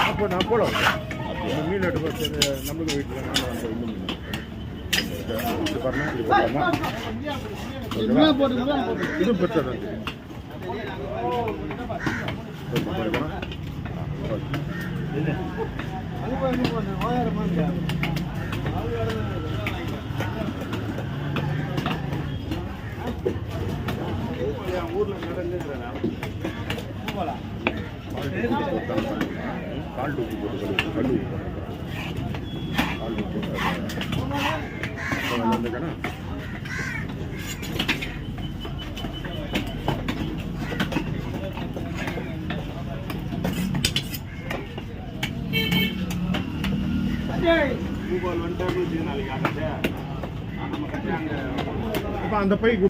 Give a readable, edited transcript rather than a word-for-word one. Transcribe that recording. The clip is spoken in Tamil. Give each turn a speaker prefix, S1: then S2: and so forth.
S1: அப்போ நான் போட மீன் எடுத்து நம்மளுக்கு வீட்டில் இதுவும் பெருசாக ஊரில் கால் டூக்கி போட்டு கல் வந்துக்கண்ணா இப்போ அந்த பை